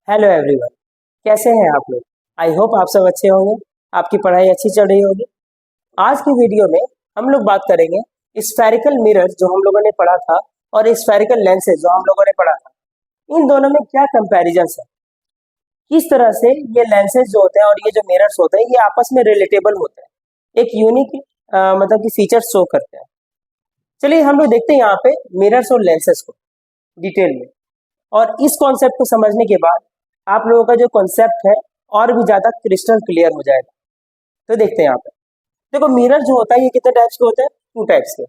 Hello everyone. कैसे हैं आप लोग? आई होप आप सब अच्छे होंगे, आपकी पढ़ाई अच्छी चल रही होगी। आज की वीडियो में हम लोग बात करेंगे स्फेरिकल मिरर जो हम लोगों ने पढ़ा था और स्फेरिकल लेंसेज जो हम लोगों ने पढ़ा था, इन दोनों में क्या कंपैरिजन है, किस तरह से ये लेंसेज जो होते हैं और ये जो मिरर्स होते हैं ये आपस में रिलेटेबल होते हैं, एक यूनिक मतलब कि फीचर शो करते हैं। चलिए हम लोग देखते हैं यहाँ पे मिरर्स और लेंसेज को डिटेल में, और इस कॉन्सेप्ट को समझने के बाद आप लोगों का जो कॉन्सेप्ट है और भी ज्यादा क्रिस्टल क्लियर हो जाएगा। तो देखते हैं यहाँ पे, देखो मिरर जो होता है ये कितने टाइप्स के होते हैं? टू टाइप्स के।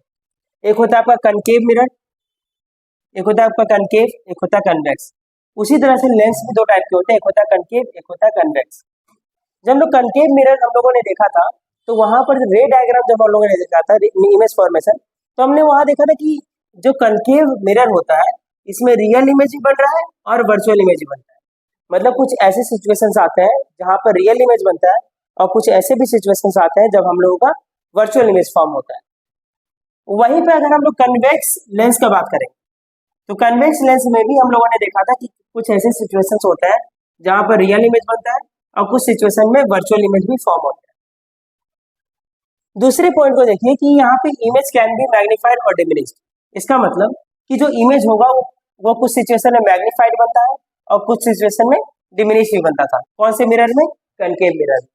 एक होता है आपका कनकेव मिरर, एक होता है आपका कनकेव, एक होता है कन्वेक्स। उसी तरह से लेंस भी दो टाइप के होते हैं, एक होता है कनकेव, एक होता है कन्वेक्स। जब हम लोग कनकेव मिरर हम लोगों ने देखा था तो वहां पर रे डायग्राम जब हम लोगों ने देखा था, इमेज फॉर्मेशन, तो हमने वहां देखा था कि जो कनकेव मिरर होता है इसमें रियल इमेज भी बन रहा है और वर्चुअल इमेज भी बनता है। मतलब कुछ ऐसे सिचुएशंस आते हैं जहां पर रियल इमेज बनता है और कुछ ऐसे भी सिचुएशंस आते हैं जब हम लोगों का वर्चुअल इमेज फॉर्म होता है। वहीं पे अगर हम लोग कन्वेक्स लेंस का बात करें तो कन्वेक्स लेंस में भी हम लोगों ने देखा था कि कुछ ऐसे सिचुएशंस होते हैं जहां पर रियल इमेज बनता है और कुछ सिचुएशन में वर्चुअल इमेज भी फॉर्म होता है। दूसरे पॉइंट को देखिए कि यहाँ पे इमेज कैन बी मैग्नीफाइड और डिमिनिश्ड। इसका मतलब कि जो इमेज होगा वो कुछ सिचुएशन में मैग्नीफाइड बनता है और कुछ सिचुएशन में डिमिनिश भी बनता था। कौन से मिरर में? Concave mirror.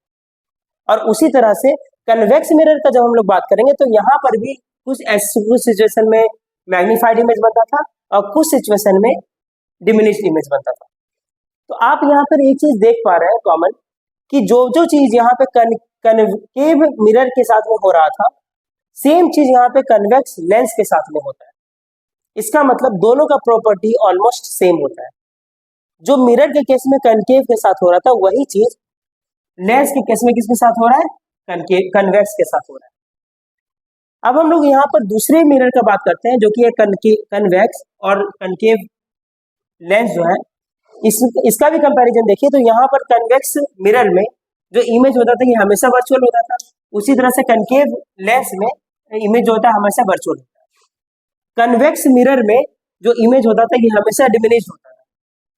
और उसी तरह से कन्वेक्स मिरर का जब हम लोग बात करेंगे तो यहाँ पर भी कुछ सिचुएशन में मैग्नीफाइड इमेज बनता था और कुछ सिचुएशन में डिमिनिश्ड इमेज बनता था। तो आप यहाँ पर एक चीज देख पा रहे हैं कॉमन, कि जो जो चीज यहाँ पे कनकेव मिरर के साथ में हो रहा था सेम चीज यहाँ पे कन्वेक्स लेंस के साथ में होता है। इसका मतलब दोनों का प्रॉपर्टी ऑलमोस्ट सेम होता है। जो मिरर के केस में कनकेव के साथ हो रहा था वही चीज लेंस के केस में किसके साथ हो रहा है? कनकेव कन्वेक्स के साथ हो रहा है। अब हम लोग यहाँ पर दूसरे मिरर का बात करते हैं जो कि है कन्वेक्स और कनकेव लेंस जो है इसका भी कंपैरिजन देखिए। तो यहाँ पर कन्वेक्स मिरर में जो इमेज होता था ये हमेशा वर्चुअल होता था, उसी तरह से कनकेव लेंस में इमेज जो होता है हमेशा वर्चुअल होता है। कन्वेक्स मिरर में जो इमेज होता था ये हमेशा डिमिनिश होता था,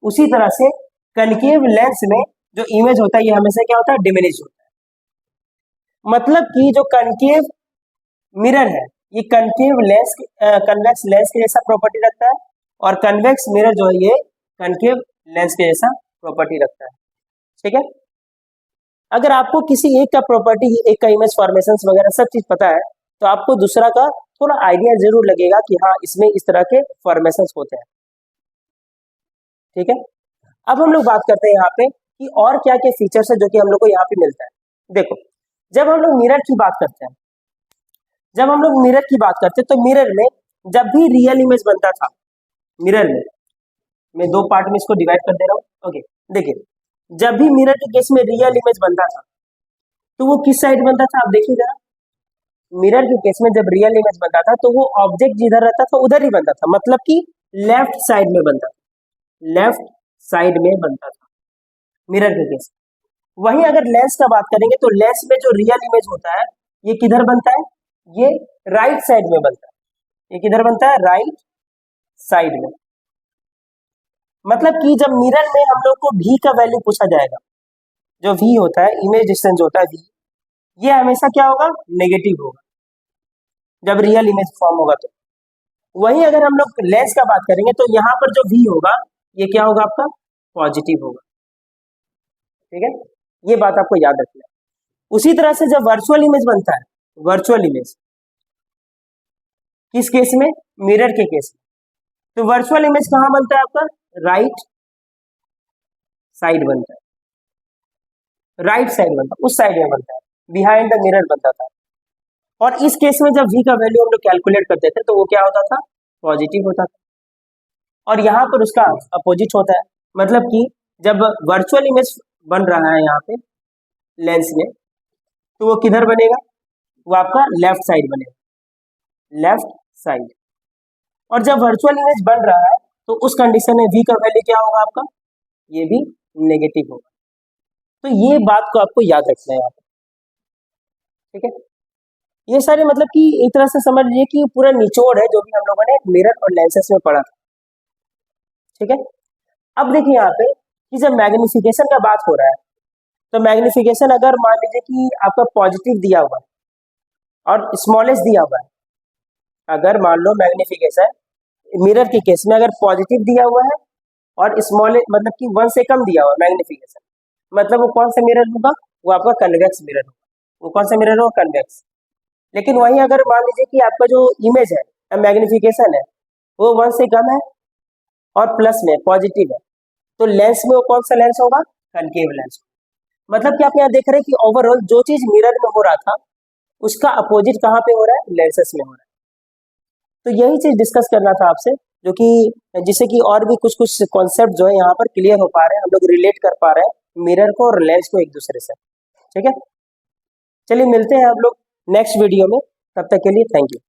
उसी तरह से कनकेव लेंस में जो इमेज होता है ये हमेशा क्या होता है? डिमिनिश होता है। मतलब कि जो कनकेव मिरर है ये कनकेव लेंस कन्वेक्स लेंस के जैसा प्रॉपर्टी रखता है और कन्वेक्स मिरर जो है ये कनकेव लेंस के जैसा प्रॉपर्टी रखता है। ठीक है, अगर आपको किसी एक का प्रॉपर्टी, एक का इमेज फॉर्मेशन वगैरह सब चीज पता है तो आपको दूसरा का थोड़ा आइडिया जरूर लगेगा कि हाँ इसमें इस तरह के फॉर्मेशन होते हैं। ठीक है, अब हम लोग बात करते हैं यहाँ पे कि और क्या क्या फीचर्स है जो कि हम लोग को यहाँ पे मिलता है। देखो, जब हम लोग मिरर की बात करते हैं, जब हम लोग मिरर की बात करते हैं तो मिरर में जब भी रियल इमेज बनता था, मिरर में मैं दो पार्ट में इसको डिवाइड कर दे रहा हूँ। ओके, देखिए जब भी मिरर के केस में रियल इमेज बनता था तो वो किस साइड बनता था? आप देखिए जरा, मिरर के केस में जब रियल इमेज बनता था तो वो ऑब्जेक्ट जिधर रहता था उधर ही बनता था, मतलब कि लेफ्ट साइड में बनता था, लेफ्ट साइड में बनता था मिरर के केस। वहीं अगर लेंस का बात करेंगे तो लेंस में जो रियल इमेज होता है ये किधर बनता है? ये राइट साइड में बनता है। ये किधर बनता है? राइट साइड में। मतलब कि जब मिरर में हम लोग को v का वैल्यू पूछा जाएगा, जो v होता है, इमेज डिस्टेंस होता है v, ये हमेशा क्या होगा? नेगेटिव होगा जब रियल इमेज फॉर्म होगा। तो वहीं अगर हम लोग लेंस का बात करेंगे तो यहाँ पर जो v होगा ये क्या होगा? आपका पॉजिटिव होगा। ठीक है, ये बात आपको याद रखना है। उसी तरह से जब वर्चुअल इमेज बनता है, वर्चुअल इमेज किस केस में? मिरर के केस में। तो वर्चुअल इमेज कहाँ बनता है? आपका राइट साइड बनता है, राइट साइड बनता है, उस साइड में बनता है, बिहाइंड द मिरर बनता था। और इस केस में जब v का वैल्यू हम लोग कैलकुलेट करते थे तो वो क्या होता था? पॉजिटिव होता था। और यहाँ पर उसका अपोजिट होता है, मतलब कि जब वर्चुअल इमेज बन रहा है यहाँ पे लेंस में तो वो किधर बनेगा? वो आपका लेफ्ट साइड बनेगा, लेफ्ट साइड। और जब वर्चुअल इमेज बन रहा है तो उस कंडीशन में v का वैल्यू क्या होगा? आपका ये भी नेगेटिव होगा। तो ये बात को आपको याद रखना है यहाँ पे। ठीक है, ये सारे मतलब कि एक तरह से समझ लीजिए कि पूरा निचोड़ है जो भी हम लोगों ने मिरर और लेंसेस में पढ़ा था। ठीक है, अब देखिए यहाँ पे कि जब मैग्निफिकेशन का बात हो रहा है तो मैग्निफिकेशन अगर मान लीजिए कि आपका पॉजिटिव दिया हुआ है और स्मॉलेस्ट दिया हुआ है, अगर मान लो मैग्निफिकेशन मिरर के केस में अगर पॉजिटिव दिया हुआ है और स्मॉल मतलब कि 1 से कम दिया हुआ है मैग्निफिकेशन, मतलब वो कौन सा मिरर होगा, वो आपका कन्वेक्स मिरर होगा। वो कौन सा मिरर होगा, कन्वेक्स। लेकिन वहीं अगर मान लीजिए कि आपका जो इमेज है मैग्निफिकेशन है वो 1 से कम है और प्लस में पॉजिटिव है, तो लेंस में वो कौन सा लेंस होगा, कनकेव लेंस। मतलब कि आप यहाँ देख रहे हैं कि ओवरऑल जो चीज मिरर में हो रहा था उसका अपोजिट कहाँ पे हो रहा है, लेंसेस में हो रहा है। तो यही चीज डिस्कस करना था आपसे, जो कि जिससे कि और भी कुछ कुछ कॉन्सेप्ट जो है यहाँ पर क्लियर हो पा रहे हैं, हम लोग रिलेट कर पा रहे हैं मिरर को और लेंस को एक दूसरे से। ठीक है, चलिए मिलते हैं हम लोग नेक्स्ट वीडियो में, तब तक के लिए थैंक यू।